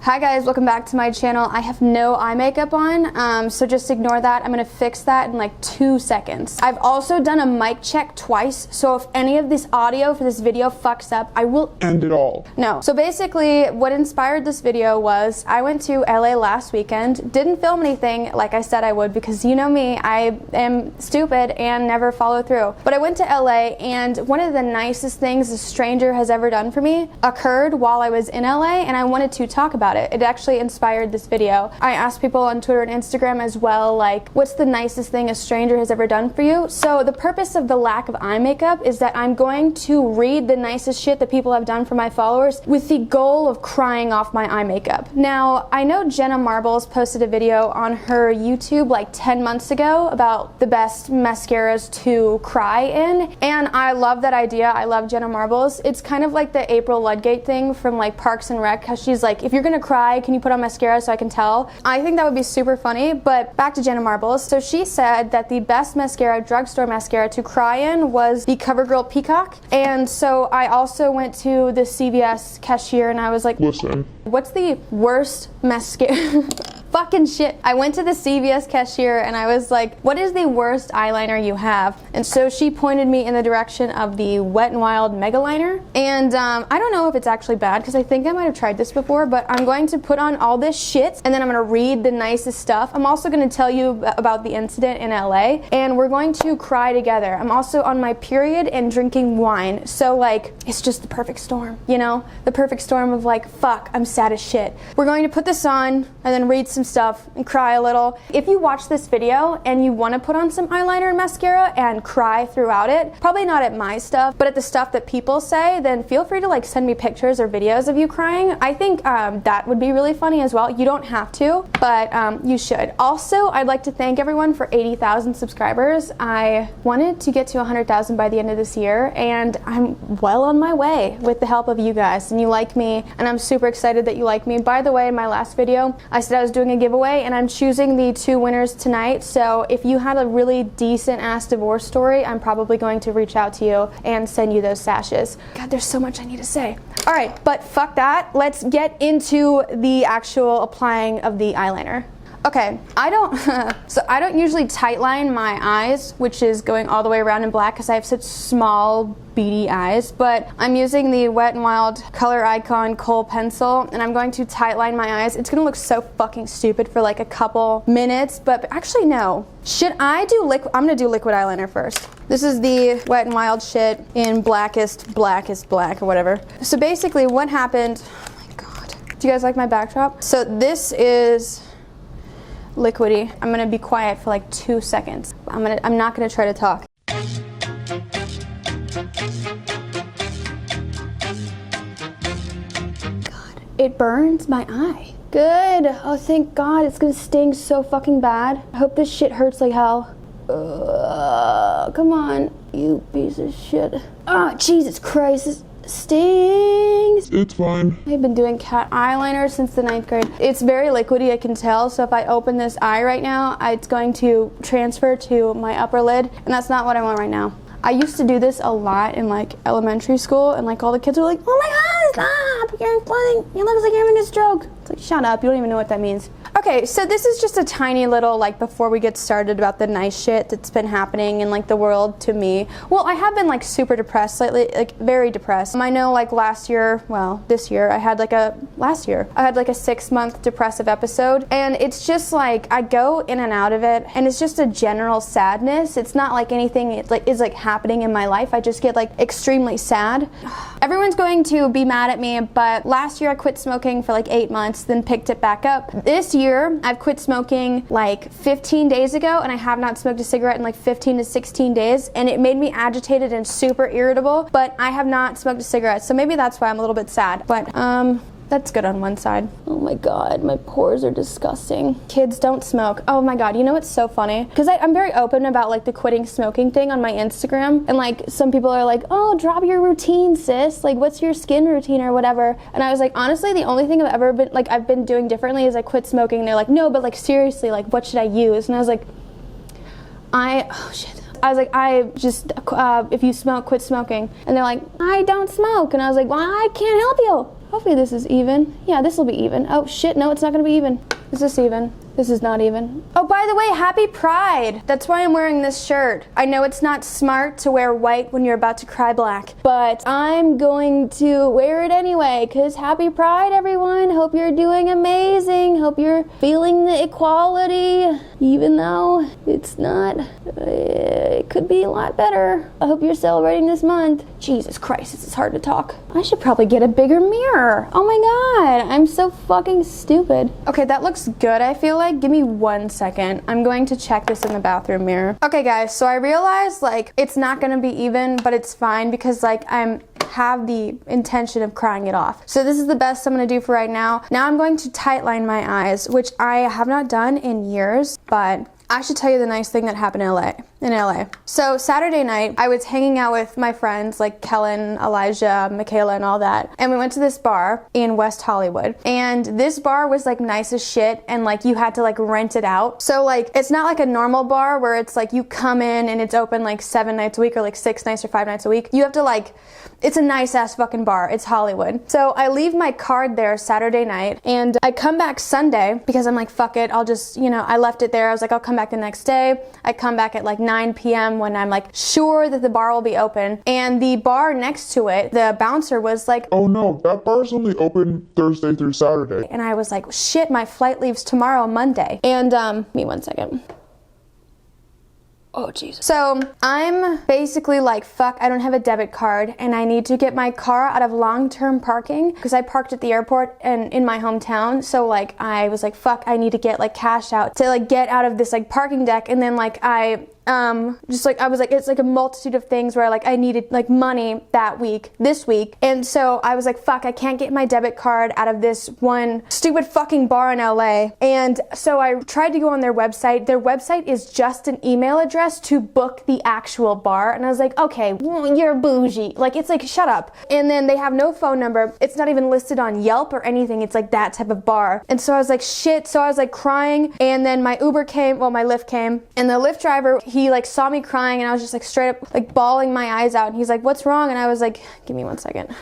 Hi guys, welcome back to my channel. I have no eye makeup on, so just ignore that. I'm gonna fix that in like 2 seconds. I've also done a mic check twice, so if any of this audio for this video fucks up, I will end it all. No. So basically, what inspired this video was I went to LA last weekend, didn't film anything like I said I would because you know me, I am stupid and never follow through. But I went to LA and one of the nicest things a stranger has ever done for me occurred while I was in LA, and I wanted to talk about it. It actually inspired this video. I asked people on Twitter and Instagram as well, like, what's the nicest thing a stranger has ever done for you? So the purpose of the lack of eye makeup is that I'm going to read the nicest shit that people have done for my followers with the goal of crying off my eye makeup. Now, I know Jenna Marbles posted a video on her YouTube like 10 months ago about the best mascaras to cry in, and I love that idea. I love Jenna Marbles. It's kind of like the April Ludgate thing from like Parks and Rec, how she's like, if you're gonna cry, can you put on mascara so I can tell? I think that would be super funny, but back to Jenna Marbles. So she said that the best mascara, drugstore mascara to cry in was the CoverGirl Peacock. And so I also went to the CVS cashier and I was like, listen, what's the worst mascara? Fucking shit. I went to the CVS cashier and I was like, what is the worst eyeliner you have? And so she pointed me in the direction of the Wet n Wild Mega Liner. And I don't know if it's actually bad because I think I might have tried this before, but I'm going to put on all this shit and then I'm going to read the nicest stuff. I'm also going to tell you about the incident in LA and we're going to cry together. I'm also on my period and drinking wine. So like, it's just the perfect storm, you know? The perfect storm of like, fuck, I'm sad as shit. We're going to put this on and then read some stuff and cry a little. If you watch this video and you want to put on some eyeliner and mascara and cry throughout it, probably not at my stuff, but at the stuff that people say, then feel free to like send me pictures or videos of you crying. I think that would be really funny as well. You don't have to, but you should. Also, I'd like to thank everyone for 80,000 subscribers. I wanted to get to 100,000 by the end of this year, and I'm well on my way with the help of you guys, and you like me, and I'm super excited that you like me. By the way, in my last video, I said I was doing a giveaway, and I'm choosing the 2 winners tonight, so if you had a really decent ass divorce story, I'm probably going to reach out to you and send you those sashes. God, there's so much I need to say. All right, but fuck that. Let's get into the actual applying of the eyeliner. Okay, I don't usually tightline my eyes, which is going all the way around in black because I have such small, beady eyes, but I'm using the Wet n Wild Color Icon Kohl pencil, and I'm going to tightline my eyes. It's gonna look so fucking stupid for like a couple minutes, but actually no. Should I do liquid? I'm gonna do liquid eyeliner first. This is the Wet n Wild shit in blackest black or whatever. So basically what happened, oh my God. Do you guys like my backdrop? So this is liquidy. I'm gonna be quiet for like 2 seconds. I'm not gonna try to talk. God, it burns my eye. Good. Oh, thank God. It's gonna sting so fucking bad. I hope this shit hurts like hell. Come on, you piece of shit. Oh, Jesus Christ. This stings. It's fine. I've been doing cat eyeliner since the 9th grade. It's very liquidy, I can tell, so if I open this eye right now, it's going to transfer to my upper lid, and that's not what I want right now. I used to do this a lot in like elementary school, and like all the kids were like, oh my God, stop, you're flooding, it looks like you're having a stroke. It's like, shut up, you don't even know what that means. Okay, so this is just a tiny little, like, before we get started about the nice shit that's been happening in like the world to me. Well, I have been like super depressed lately, like very depressed. I know like this year, I had like a 6-month depressive episode, and it's just like, I go in and out of it, and it's just a general sadness. It's not like anything is happening in my life. I just get like extremely sad. Everyone's going to be mad at me, but last year I quit smoking for like 8 months, then picked it back up. This year I've quit smoking like 15 days ago, and I have not smoked a cigarette in like 15 to 16 days, and it made me agitated and super irritable, but I have not smoked a cigarette, so maybe that's why I'm a little bit sad. But that's good on one side. Oh my God, my pores are disgusting. Kids, don't smoke. Oh my God, you know what's so funny? Because I'm very open about like the quitting smoking thing on my Instagram, and like some people are like, oh, drop your routine, sis. Like, what's your skin routine or whatever? And I was like, honestly, the only thing I've been doing differently is I quit smoking. And they're like, no, but like seriously, like what should I use? And I was like, oh shit. I was like, if you smoke, quit smoking. And they're like, I don't smoke. And I was like, well, I can't help you. Hopefully this is even. Yeah, this will be even. Oh shit, no, it's not gonna be even. Is this even? This is not even. Oh, by the way, happy Pride. That's why I'm wearing this shirt. I know it's not smart to wear white when you're about to cry black, but I'm going to wear it anyway, because happy Pride, everyone. Hope you're doing amazing. Hope you're feeling the equality, even though it's not. It could be a lot better. I hope you're celebrating this month. Jesus Christ, this is hard to talk. I should probably get a bigger mirror. Oh my God, I'm so fucking stupid. Okay, that looks good, I feel like. Give me 1 second. I'm going to check this in the bathroom mirror. Okay guys, so I realized like it's not gonna be even, but it's fine because like have the intention of crying it off. So this is the best I'm gonna do for right now. Now I'm going to tightline my eyes, which I have not done in years, but I should tell you the nice thing that happened in LA. So Saturday night, I was hanging out with my friends like Kellen, Elijah, Michaela, and all that. And we went to this bar in West Hollywood. And this bar was like nice as shit, and like you had to like rent it out. So like it's not like a normal bar where it's like you come in and it's open like 7 nights a week or like 6 nights or 5 nights a week. You have to like, it's a nice ass fucking bar. It's Hollywood. So I leave my card there Saturday night and I come back Sunday because I'm like, fuck it. I'll just, you know, I left it there. I was like, I'll come back the next day. I come back at like 9 p.m. when I'm like sure that the bar will be open. And the bar next to it, the bouncer was like, oh no, that bar's only open Thursday through Saturday. And I was like, shit, my flight leaves tomorrow, Monday. And give me 1 second. Oh, Jesus. So I'm basically like, fuck, I don't have a debit card and I need to get my car out of long-term parking because I parked at the airport and in my hometown. So like, I was like, fuck, I need to get like cash out to like get out of this like parking deck. And then like just like I was like, it's like a multitude of things where like I needed like money this week, and so I was like, fuck, I can't get my debit card out of this one stupid fucking bar in LA. And so I tried to go on their website. Their website is just an email address to book the actual bar, and I was like, okay, you're bougie, like it's like shut up. And then they have no phone number, it's not even listed on Yelp or anything, it's like that type of bar. And so I was like, shit. So I was like crying, and then my Lyft came, and the Lyft driver, he like saw me crying, and I was just like straight up like bawling my eyes out, and he's like, what's wrong? And I was like, give me 1 second.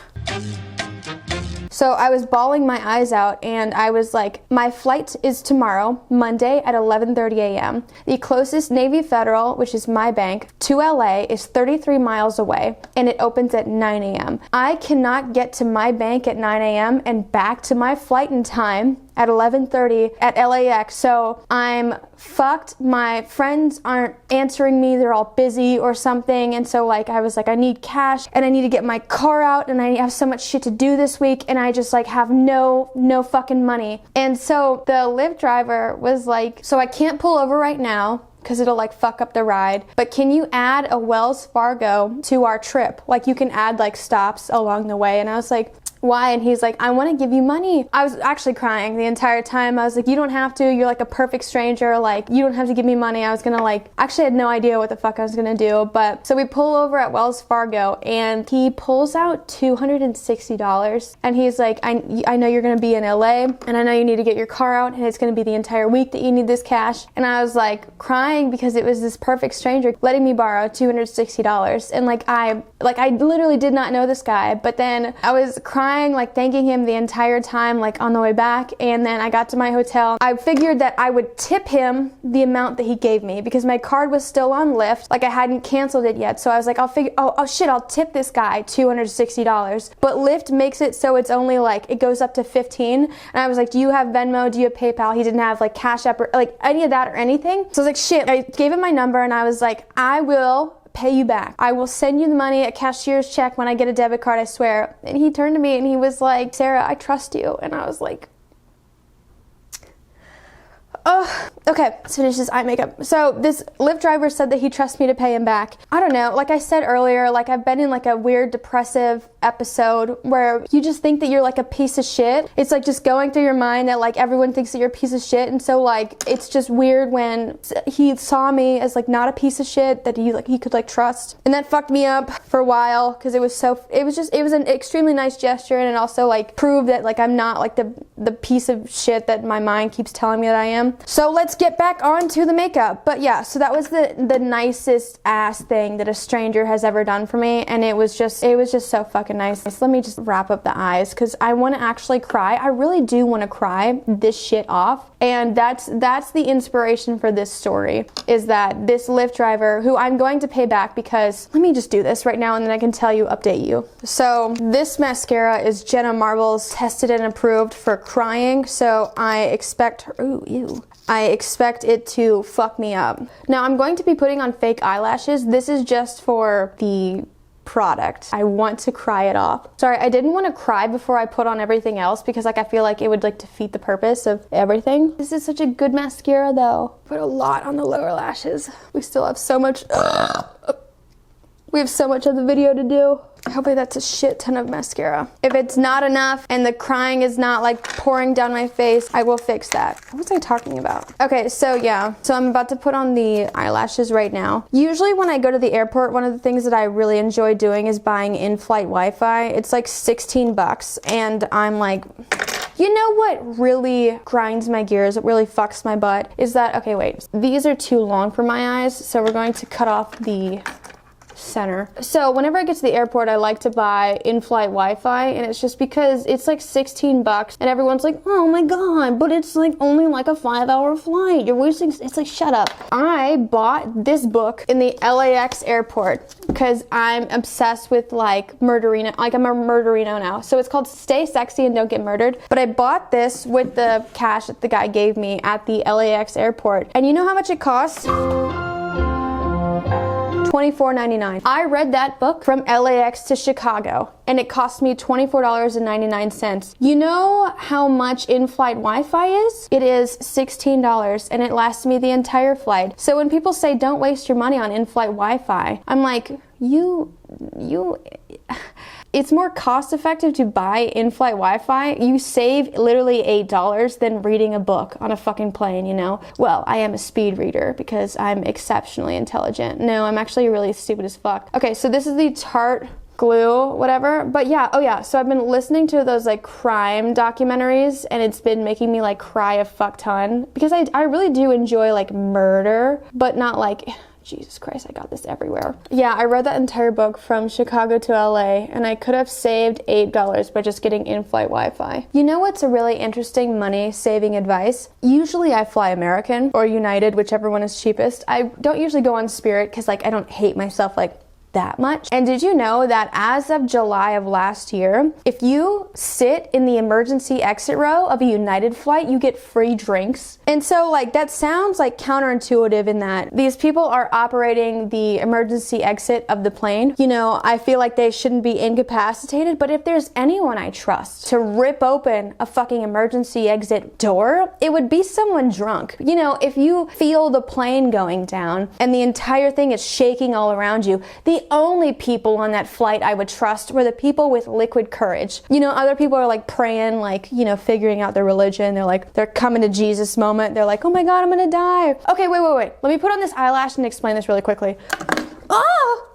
So I was bawling my eyes out, and I was like, my flight is tomorrow, Monday at 11:30 a.m. The closest Navy Federal, which is my bank, to LA is 33 miles away, and it opens at 9 a.m. I cannot get to my bank at 9 a.m. and back to my flight in time at 11:30 at LAX. So I'm fucked. My friends aren't answering me. They're all busy or something. And so like I was like, I need cash and I need to get my car out, and I have so much shit to do this week, and I just like have no fucking money. And so the Lyft driver was like, so I can't pull over right now because it'll like fuck up the ride, but can you add a Wells Fargo to our trip? Like you can add like stops along the way. And I was like, why? And he's like, I want to give you money. I was actually crying the entire time. I was like, you don't have to. You're like a perfect stranger. Like, you don't have to give me money. I was gonna like, actually had no idea what the fuck I was gonna do. But so we pull over at Wells Fargo, and he pulls out $260. And he's like, I know you're gonna be in LA, and I know you need to get your car out, and it's gonna be the entire week that you need this cash. And I was like crying because it was this perfect stranger letting me borrow $260. And like I literally did not know this guy, but then I was crying, like thanking him the entire time, like on the way back. And then I got to my hotel. I figured that I would tip him the amount that he gave me because my card was still on Lyft. Like I hadn't canceled it yet. So I was like, oh shit, I'll tip this guy $260. But Lyft makes it so it's only like, it goes up to 15. And I was like, do you have Venmo? Do you have PayPal? He didn't have like Cash App or like any of that or anything. So I was like, shit. I gave him my number, and I was like, I will pay you back. I will send you the money, a cashier's check when I get a debit card, I swear. And he turned to me and he was like, Sarah, I trust you. And I was like, oh, okay, let's finish this eye makeup. So this Lyft driver said that he trusts me to pay him back. I don't know, like I said earlier, like I've been in like a weird depressive episode where you just think that you're like a piece of shit. It's like just going through your mind that like everyone thinks that you're a piece of shit. And so like, it's just weird when he saw me as like not a piece of shit that he could like trust. And that fucked me up for a while because it was an extremely nice gesture, and it also like proved that like I'm not like the piece of shit that my mind keeps telling me that I am. on. So let's get back onto the makeup. But yeah, so that was the nicest ass thing that a stranger has ever done for me, and it was just so fucking nice. Let me just wrap up the eyes because I want to actually cry. I really do want to cry this shit off, and that's the inspiration for this story, is that this Lyft driver, who I'm going to pay back, because let me just do this right now and then I can update you. So this mascara is Jenna Marbles tested and approved for crying, so I expect her, I expect it to fuck me up. Now I'm going to be putting on fake eyelashes. This is just for the product. I want to cry it off. Sorry, I didn't want to cry before I put on everything else because like I feel like it would like defeat the purpose of everything. This is such a good mascara though. Put a lot on the lower lashes. We still have so much we have so much of the video to do. Hopefully that's a shit ton of mascara. If it's not enough and the crying is not like pouring down my face, I will fix that. What was I talking about? Okay, so yeah. So I'm about to put on the eyelashes right now. Usually when I go to the airport, one of the things that I really enjoy doing is buying in-flight Wi-Fi. It's like 16 bucks and I'm like, you know what really grinds my gears, it really fucks my butt, is that, okay, wait. These are too long for my eyes, so we're going to cut off the center. So whenever I get to the airport, I like to buy in-flight Wi-Fi, and it's just because it's like 16 bucks and everyone's like, oh my god, but it's like only like a 5-hour flight. You're wasting, it's like, shut up. I bought this book in the LAX airport because I'm obsessed with like murderino, like I'm a murderino now. So it's called Stay Sexy and Don't Get Murdered. But I bought this with the cash that the guy gave me at the LAX airport. And you know how much it costs? $24.99. I read that book from LAX to Chicago and it cost me $24.99. You know how much in-flight Wi-Fi is? It is $16 and it lasts me the entire flight. So when people say don't waste your money on in-flight Wi-Fi, I'm like, it's more cost effective to buy in-flight Wi-Fi. You save literally $8 than reading a book on a fucking plane, you know? Well, I am a speed reader because I'm exceptionally intelligent. No, I'm actually really stupid as fuck. Okay, so this is the Tarte glue, whatever. But yeah, oh yeah, so I've been listening to those like crime documentaries and it's been making me like cry a fuck ton because I really do enjoy like murder, but not like, Jesus Christ, I got this everywhere. Yeah, I read that entire book from Chicago to LA and I could have saved $8 by just getting in-flight Wi-Fi. You know what's a really interesting money-saving advice? Usually I fly American or United, whichever one is cheapest. I don't usually go on Spirit because like I don't hate myself like that much. And did you know that as of July of last year, if you sit in the emergency exit row of a United flight, you get free drinks? And so like that sounds like counterintuitive in that these people are operating the emergency exit of the plane. You know, I feel like they shouldn't be incapacitated, but if there's anyone I trust to rip open a fucking emergency exit door, it would be someone drunk. You know, if you feel the plane going down and the entire thing is shaking all around you, the only people on that flight I would trust were the people with liquid courage. You know, other people are like praying, like, you know, figuring out their religion. They're coming to Jesus moment. They're like, oh my God, I'm gonna die. Okay, wait. Let me put on this eyelash and explain this really quickly. Ah!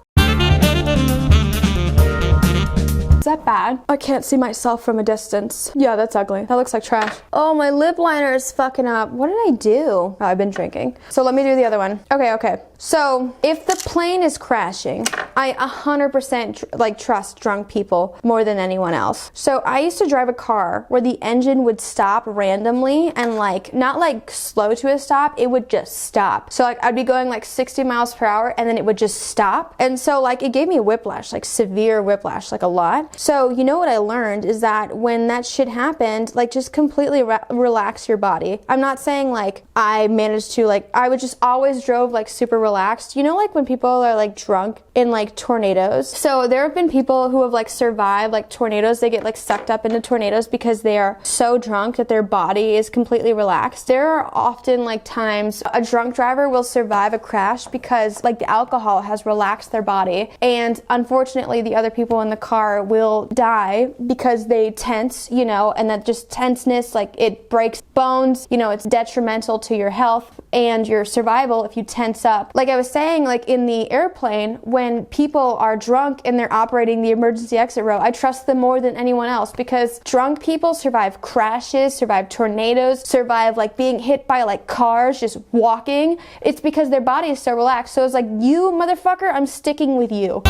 Is that bad? I can't see myself from a distance. Yeah, that's ugly. That looks like trash. Oh, my lip liner is fucking up. What did I do? Oh, I've been drinking. So let me do the other one. Okay. So if the plane is crashing, I 100% like trust drunk people more than anyone else. So I used to drive a car where the engine would stop randomly and like, not like slow to a stop, it would just stop. So like I'd be going like 60 miles per hour and then it would just stop. And so like it gave me whiplash, like severe whiplash, like a lot. So you know what I learned is that when that shit happened, like just completely relax your body. I'm not saying like I managed to like, I would just always drove like super relaxed. You know, like when people are like drunk in like tornadoes. So there have been people who have like survived like tornadoes. They get like sucked up into tornadoes because they are so drunk that their body is completely relaxed. There are often like times a drunk driver will survive a crash because like the alcohol has relaxed their body. And unfortunately the other people in the car will die because they tense, you know, and that just tenseness, like it breaks bones, you know, it's detrimental to your health and your survival if you tense up Like I was saying, like in the airplane, when people are drunk and they're operating the emergency exit row, I trust them more than anyone else because drunk people survive crashes, survive tornadoes, survive like being hit by like cars just walking. It's because their body is so relaxed. So it's like, you motherfucker, I'm sticking with you.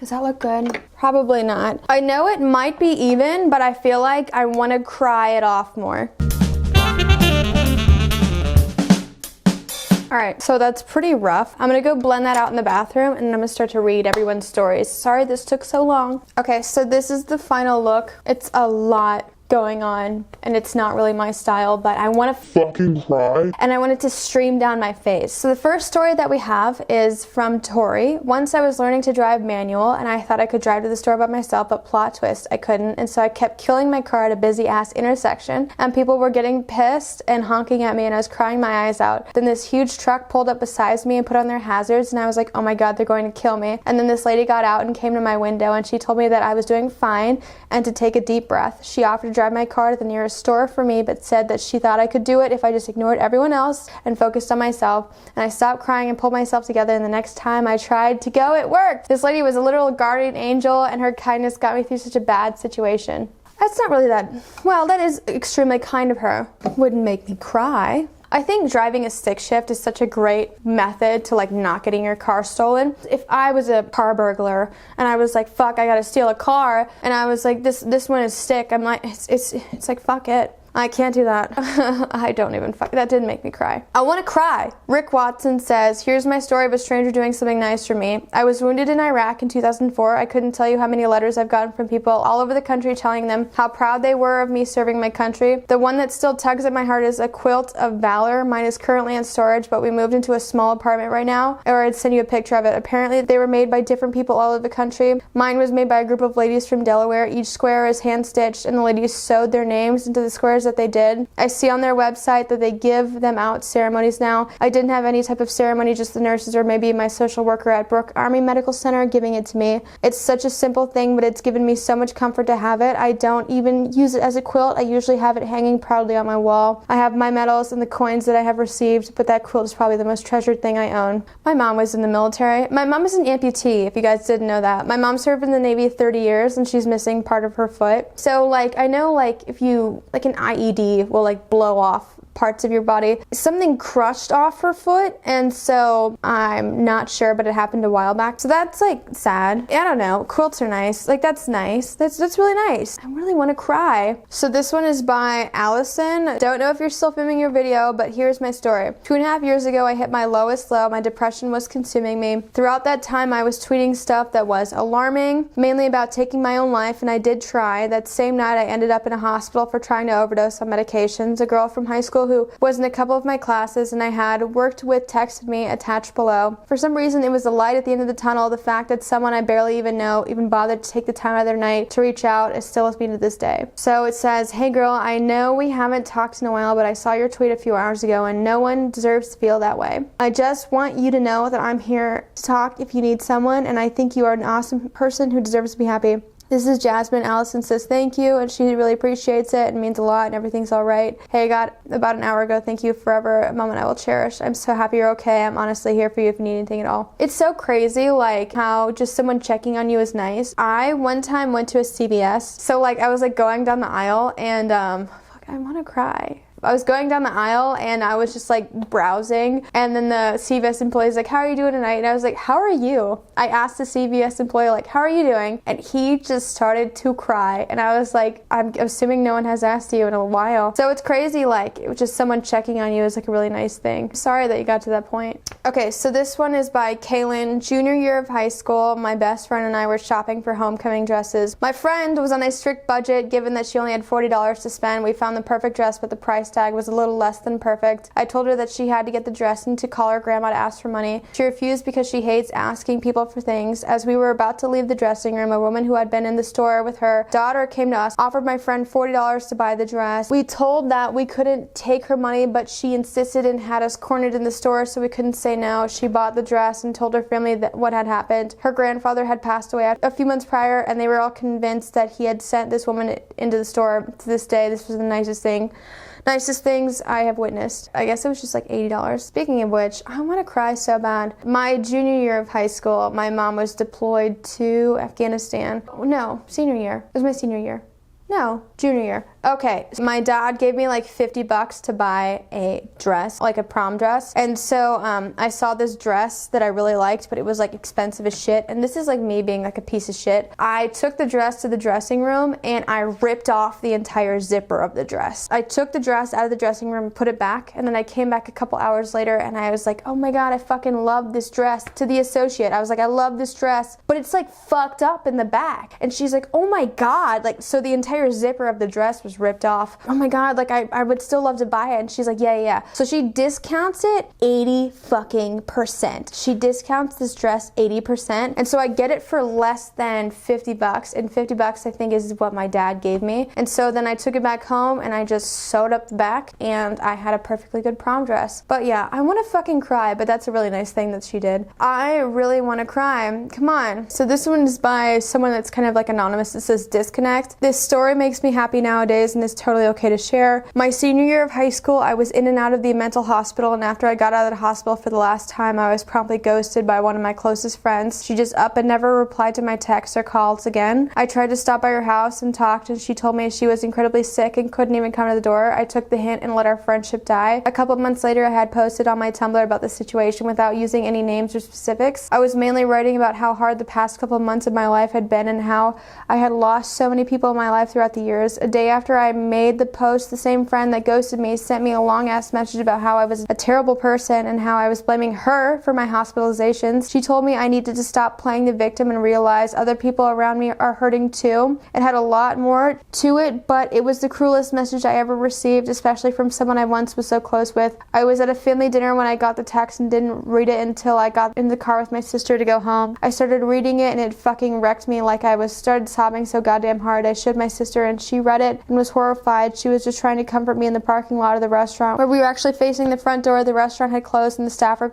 Does that look good? Probably not. I know it might be even, but I feel like I want to cry it off more. Alright, so that's pretty rough. I'm gonna go blend that out in the bathroom and then I'm gonna start to read everyone's stories. Sorry this took so long. Okay, so this is the final look. It's a lot going on and it's not really my style, but I want to Fucking cry. and I want it to stream down my face. So the first story that we have is from Tori. Once I was learning to drive manual and I thought I could drive to the store by myself, but plot twist, I couldn't, and so I kept killing my car at a busy ass intersection and people were getting pissed and honking at me and I was crying my eyes out. Then this huge truck pulled up beside me and put on their hazards and I was like, oh my god, they're going to kill me. And then this lady got out and came to my window and she told me that I was doing fine and to take a deep breath. She offered to drive my car to the nearest store for me, but said that she thought I could do it if I just ignored everyone else and focused on myself. And I stopped crying and pulled myself together, and the next time I tried to go, it worked. This lady was a literal guardian angel, and her kindness got me through such a bad situation. That's not really that, well, that is extremely kind of her. Wouldn't make me cry. I think driving a stick shift is such a great method to like not getting your car stolen. If I was a car burglar and I was like, fuck, I gotta steal a car, and I was like, this one is stick, I'm like, it's like, fuck it. I can't do that. I don't even that didn't make me cry. I want to cry. Rick Watson says, here's my story of a stranger doing something nice for me. I was wounded in Iraq in 2004. I couldn't tell you how many letters I've gotten from people all over the country telling them how proud they were of me serving my country. The one that still tugs at my heart is a quilt of valor. Mine is currently in storage, but we moved into a small apartment right now, or I'd send you a picture of it. Apparently they were made by different people all over the country. Mine was made by a group of ladies from Delaware. Each square is hand stitched and the ladies sewed their names into the squares that they did. I see on their website that they give them out ceremonies now. I didn't have any type of ceremony, just the nurses or maybe my social worker at Brooke Army Medical Center giving it to me. It's such a simple thing, but it's given me so much comfort to have it. I don't even use it as a quilt. I usually have it hanging proudly on my wall. I have my medals and the coins that I have received, but that quilt is probably the most treasured thing I own. My mom was in the military. My mom is an amputee, if you guys didn't know that. My mom served in the Navy 30 years and she's missing part of her foot. So like, I know like if you, like an IED will like blow off parts of your body. Something crushed off her foot, and so I'm not sure, but it happened a while back. So that's like sad. I don't know. Quilts are nice. Like that's nice. That's really nice. I really want to cry. So this one is by Allison. Don't know if you're still filming your video, but here's my story. 2.5 years ago, I hit my lowest low. My depression was consuming me. Throughout that time, I was tweeting stuff that was alarming, mainly about taking my own life, and I did try. That same night, I ended up in a hospital for trying to overdose on medications. A girl from high school who was in a couple of my classes and I had worked with texted me attached below. For some reason, it was the light at the end of the tunnel. The fact that someone I barely even know even bothered to take the time out of their night to reach out is still with me to this day. So it says, hey girl, I know we haven't talked in a while, but I saw your tweet a few hours ago and no one deserves to feel that way. I just want you to know that I'm here to talk if you need someone, and I think you are an awesome person who deserves to be happy. This is Jasmine. Allison says thank you, and she really appreciates it and means a lot, and everything's all right. Hey, I got about an hour ago. Thank you forever. A moment I will cherish. I'm so happy you're okay. I'm honestly here for you if you need anything at all. It's so crazy, like, how just someone checking on you is nice. I one time went to a CVS. So, like, I was, like, going down the aisle, and, fuck, I want to cry. I was going down the aisle and I was just like browsing, and then the CVS employee was like, how are you doing tonight? And I was like, how are you? I asked the CVS employee, like, how are you doing? And he just started to cry, and I was like, I'm assuming no one has asked you in a while. So it's crazy, like, it was just someone checking on you is like a really nice thing. Sorry that you got to that point. Okay, so this one is by Kaylin. Junior year of high school, my best friend and I were shopping for homecoming dresses. My friend was on a strict budget, given that she only had $40 to spend. We found the perfect dress, but the price tag was a little less than perfect. I told her that she had to get the dress and to call her grandma to ask for money. She refused because she hates asking people for things. As we were about to leave the dressing room, a woman who had been in the store with her daughter came to us, offered my friend $40 to buy the dress. We told that we couldn't take her money, but she insisted and had us cornered in the store, so we couldn't say no. She bought the dress and told her family that what had happened. Her grandfather had passed away a few months prior, and they were all convinced that he had sent this woman into the store. To this day, this was the nicest thing. Nicest things I have witnessed. I guess it was just like $80. Speaking of which, I want to cry so bad. My junior year of high school, my mom was deployed to Afghanistan. No, senior year. It was my senior year. No, junior year. Okay, so my dad gave me like $50 to buy a dress, like a prom dress. And so I saw this dress that I really liked, but it was like expensive as shit. And this is like me being like a piece of shit. I took the dress to the dressing room and I ripped off the entire zipper of the dress. I took the dress out of the dressing room and put it back. And then I came back a couple hours later and I was like, oh my God, I fucking love this dress. To the associate, I was like, I love this dress, but it's like fucked up in the back. And she's like, oh my God. Like, so the entire zipper of the dress was ripped off. Oh my God, like I would still love to buy it. And she's like, yeah. So she discounts it 80%. She discounts this dress 80%. And so I get it for less than $50. And $50 I think is what my dad gave me. And so then I took it back home and I just sewed up the back and I had a perfectly good prom dress. But yeah, I want to fucking cry, but that's a really nice thing that she did. I really want to cry. Come on. So this one is by someone that's kind of like anonymous. It says disconnect. This story makes me happy nowadays and is totally okay to share. My senior year of high school, I was in and out of the mental hospital, and after I got out of the hospital for the last time, I was promptly ghosted by one of my closest friends. She just up and never replied to my texts or calls again. I tried to stop by her house and talked, and she told me she was incredibly sick and couldn't even come to the door. I took the hint and let our friendship die. A couple months later, I had posted on my Tumblr about the situation without using any names or specifics. I was mainly writing about how hard the past couple months of my life had been and how I had lost so many people in my life throughout the years. A day after I made the post, the same friend that ghosted me sent me a long-ass message about how I was a terrible person and how I was blaming her for my hospitalizations. She told me I needed to stop playing the victim and realize other people around me are hurting too. It had a lot more to it, but it was the cruelest message I ever received, especially from someone I once was so close with. I was at a family dinner when I got the text and didn't read it until I got in the car with my sister to go home. I started reading it and it fucking wrecked me. Like I started sobbing so goddamn hard. I showed my sister and she read it and was horrified. She was just trying to comfort me in the parking lot of the restaurant where we were actually facing the front door. The restaurant had closed and the staff were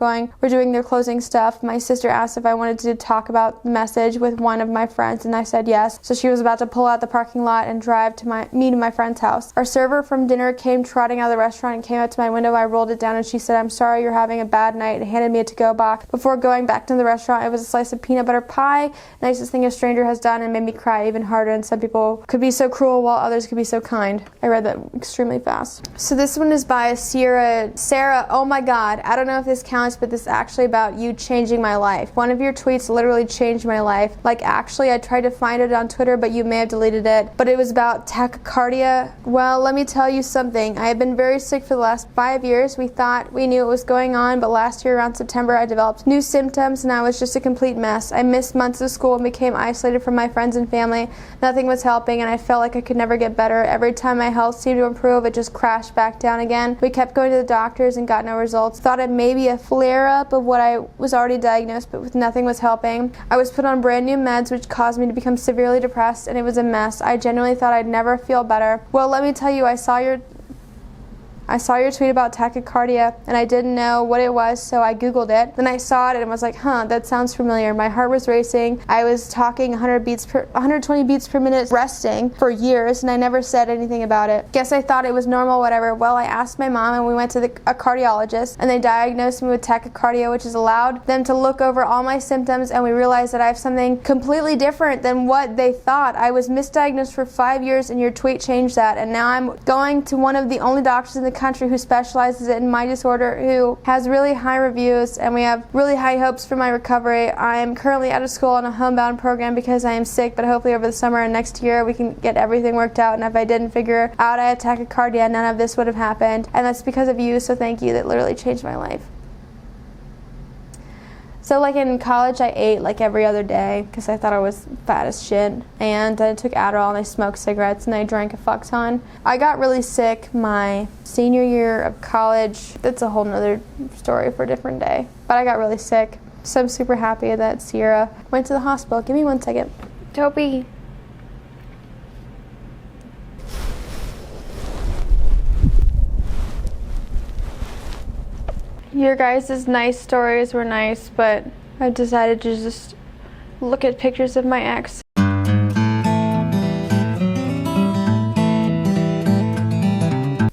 doing their closing stuff. My sister asked if I wanted to talk about the message with one of my friends and I said yes. So she was about to pull out the parking lot and drive to me to my friend's house. Our server from dinner came trotting out of the restaurant and came up to my window. I rolled it down and she said, I'm sorry you're having a bad night, and handed me a to-go box. Before going back to the restaurant, it was a slice of peanut butter pie, nicest thing a stranger has done, and made me cry even harder. And some people could be so cruel while others could be so kind. I read that extremely fast. So this one is by Sarah, oh my God, I don't know if this counts, but this is actually about you changing my life. One of your tweets literally changed my life. Like actually I tried to find it on Twitter, but you may have deleted it. But it was about tachycardia. Well, let me tell you something. I have been very sick for the last 5 years. We thought we knew what was going on, but last year around September I developed new symptoms and I was just a complete mess. I missed months of school and became isolated from my friends and family. Nothing was helping and I felt like I could never get better. Every time my health seemed to improve, it just crashed back down again. We kept going to the doctors and got no results. Thought it may be a flare-up of what I was already diagnosed, but nothing was helping. I was put on brand new meds which caused me to become severely depressed and it was a mess. I genuinely thought I'd never feel better. Well, let me tell you, I saw your tweet about tachycardia and I didn't know what it was, so I googled it. Then I saw it and was like, that sounds familiar. My heart was racing. I was talking 120 beats per minute resting for years and I never said anything about it. Guess I thought it was normal, whatever. Well, I asked my mom and we went to a cardiologist and they diagnosed me with tachycardia, which has allowed them to look over all my symptoms, and we realized that I have something completely different than what they thought. I was misdiagnosed for 5 years and your tweet changed that, and now I'm going to one of the only doctors in the country who specializes in my disorder, who has really high reviews, and we have really high hopes for my recovery. I am currently out of school on a homebound program because I am sick, but hopefully over the summer and next year we can get everything worked out, and if I didn't figure out I had tachycardia, none of this would have happened, and that's because of you, so thank you. That literally changed my life. So like in college I ate like every other day because I thought I was fat as shit, and I took Adderall and I smoked cigarettes and I drank a fuck ton. I got really sick my senior year of college. That's a whole nother story for a different day. But I got really sick. So I'm super happy that Sierra went to the hospital. Give me 1 second. Dopey. Your guys' nice stories were nice, but I decided to just look at pictures of my ex.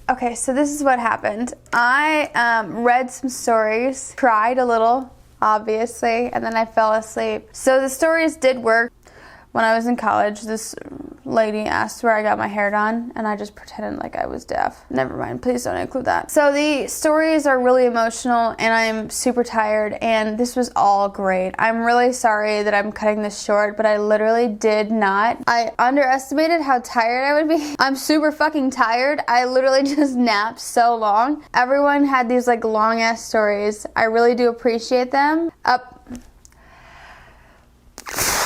Okay, Okay, so this is what happened. I read some stories, cried a little, obviously, and then I fell asleep. So the stories did work. When I was in college, this lady asked where I got my hair done, and I just pretended like I was deaf. Never mind, please don't include that. So the stories are really emotional, and I'm super tired, and this was all great. I'm really sorry that I'm cutting this short, but I literally did not. I underestimated how tired I would be. I'm super fucking tired. I literally just napped so long. Everyone had these like long ass stories. I really do appreciate them.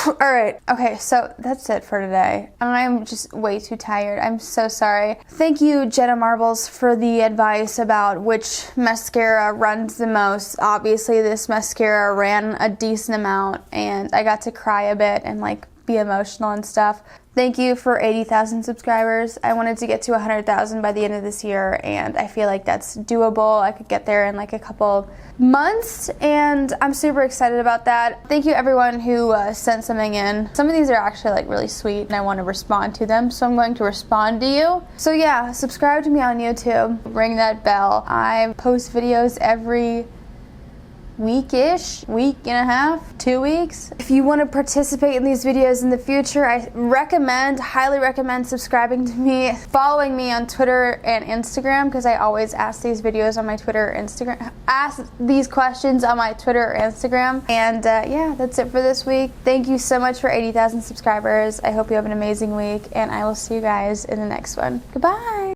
Alright, okay, so that's it for today. I'm just way too tired. I'm so sorry. Thank you, Jenna Marbles, for the advice about which mascara runs the most. Obviously, this mascara ran a decent amount, and I got to cry a bit and like be emotional and stuff. Thank you for 80,000 subscribers. I wanted to get to 100,000 by the end of this year, and I feel like that's doable. I could get there in like a couple months, and I'm super excited about that. Thank you everyone who sent something in. Some of these are actually like really sweet, and I want to respond to them, so I'm going to respond to you. So yeah, subscribe to me on YouTube. Ring that bell. I post videos every week-ish, week and a half, 2 weeks. If you want to participate in these videos in the future, I highly recommend subscribing to me, following me on Twitter and Instagram, because I always ask these videos on my Twitter or Instagram, ask these questions on my Twitter or Instagram. And yeah, that's it for this week. Thank you so much for 80,000 subscribers. I hope you have an amazing week, and I will see you guys in the next one. Goodbye.